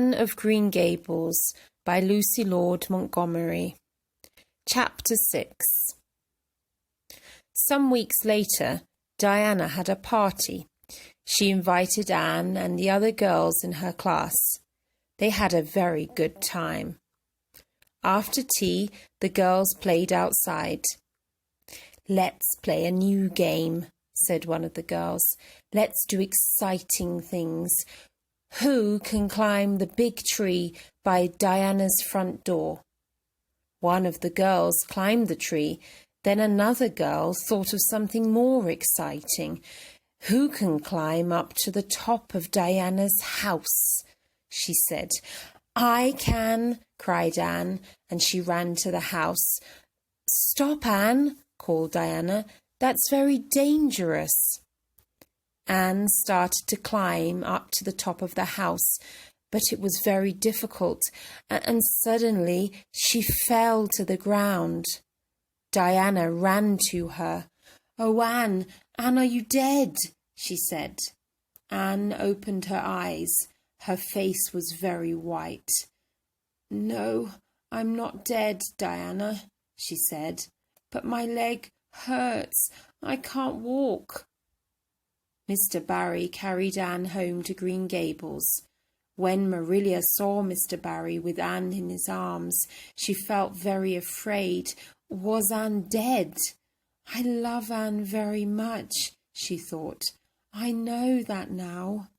Anne of Green Gables by Lucy Lourd Montgomery. Chapter 6. Some weeks later, Diana had a party. She invited Anne and the other girls in her class. They had a very good time. After tea, the girls played outside. "Let's play a new game," said one of the girls. "Let's do exciting things. Who can climb the big tree by Diana's front door?" One of the girls climbed the tree. Then another girl thought of something more exciting. "Who can climb up to the top of Diana's house?" she said. "I can," cried Anne, and she ran to the house. "Stop, Anne," called Diana. "That's very dangerous." Anne started to climb up to the top of the house, but it was very difficult, and suddenly she fell to the ground. Diana ran to her. "Oh, Anne, are you dead?" she said. Anne opened her eyes. Her face was very white. "No, I'm not dead, Diana," she said, "but my leg hurts. I can't walk." Mr. Barry carried Anne home to Green Gables. When Marilla saw Mr. Barry with Anne in his arms, she felt very afraid. Was Anne dead? "I love Anne very much," she thought. "I know that now."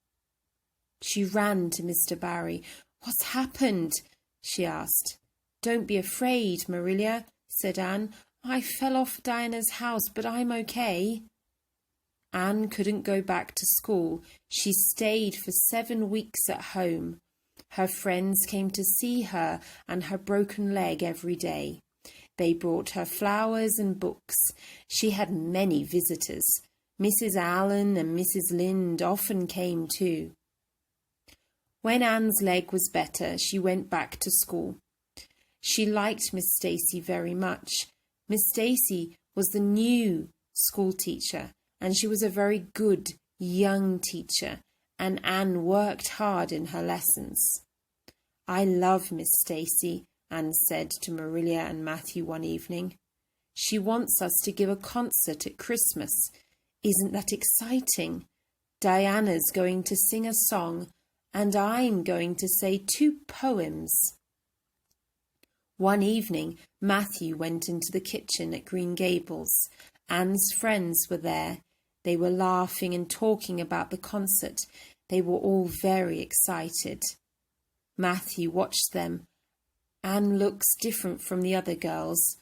She ran to Mr. Barry. "What's happened?" she asked. "Don't be afraid, Marilla," said Anne. "I fell off Diana's house, but I'm okay." Anne couldn't go back to school. She stayed for 7 weeks at home. Her friends came to see her and her broken leg every day. They brought her flowers and books. She had many visitors. Mrs. Allen and Mrs. Lynde often came too. When Anne's leg was better, she went back to school. She liked Miss Stacy very much. Miss Stacy was the new school teacher, and she was a very good young teacher, and Anne worked hard in her lessons. "I love Miss Stacy," Anne said to Marilla and Matthew one evening. "She wants us to give a concert at Christmas. Isn't that exciting? Diana's going to sing a song, and I'm going to say 2 poems. One evening, Matthew went into the kitchen at Green Gables. Anne's friends were there. They were laughing and talking about the concert. They were all very excited. Matthew watched them. "Anne looks different from the other girls.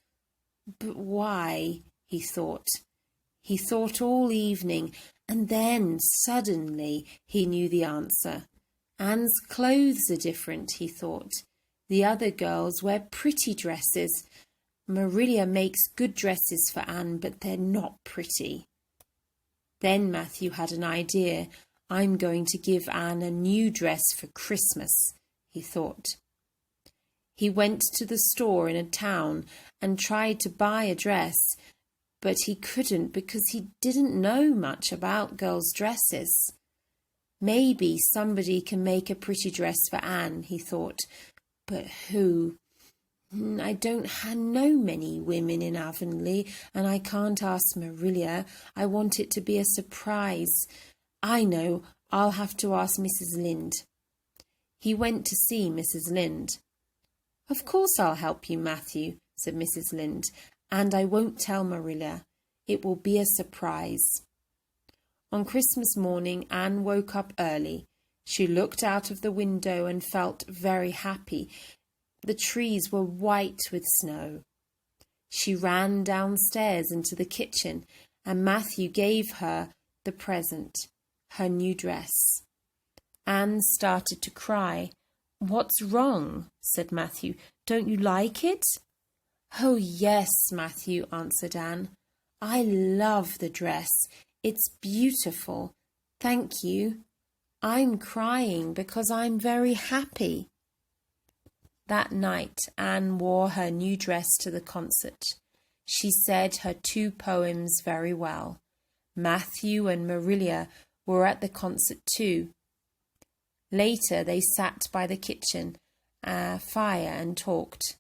But why?" he thought. He thought all evening, and then suddenly he knew the answer. "Anne's clothes are different," he thought. "The other girls wear pretty dresses. Marilla makes good dresses for Anne, but they're not pretty." Then Matthew had an idea. "I'm going to give Anne a new dress for Christmas," he thought. He went to the store in a town and tried to buy a dress, but he couldn't because he didn't know much about girls' dresses. "Maybe somebody can make a pretty dress for Anne," he thought. "But who? I don't know many women in Avonlea, and I can't ask Marilla. I want it to be a surprise. I know, I'll have to ask Mrs. Lynde." He went to see Mrs. Lynde. "Of course I'll help you, Matthew," said Mrs. Lynde, "and I won't tell Marilla. It will be a surprise." On Christmas morning, Anne woke up early. She looked out of the window and felt very happy. The trees were white with snow. She ran downstairs into the kitchen, and Matthew gave her the present, her new dress. Anne started to cry. "What's wrong?" said Matthew. "Don't you like it?" "Oh, yes, Matthew," answered Anne. "I love the dress. It's beautiful. Thank you. I'm crying because I'm very happy." That night, Anne wore her new dress to the concert. She said her 2 poems very well. Matthew and Marilla were at the concert too. Later they sat by the kitchen fire and talked.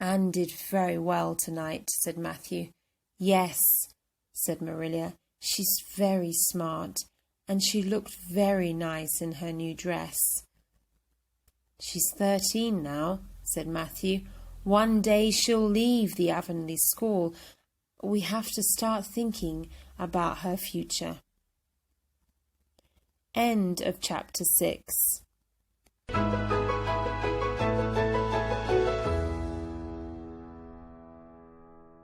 Anne did very well tonight, said Matthew. Yes, said Marilla. She's very smart, and she looked very nice in her new dress. She's 13 now, said Matthew. One day she'll leave the Avonlea school. We have to start thinking about her future. End of chapter 6.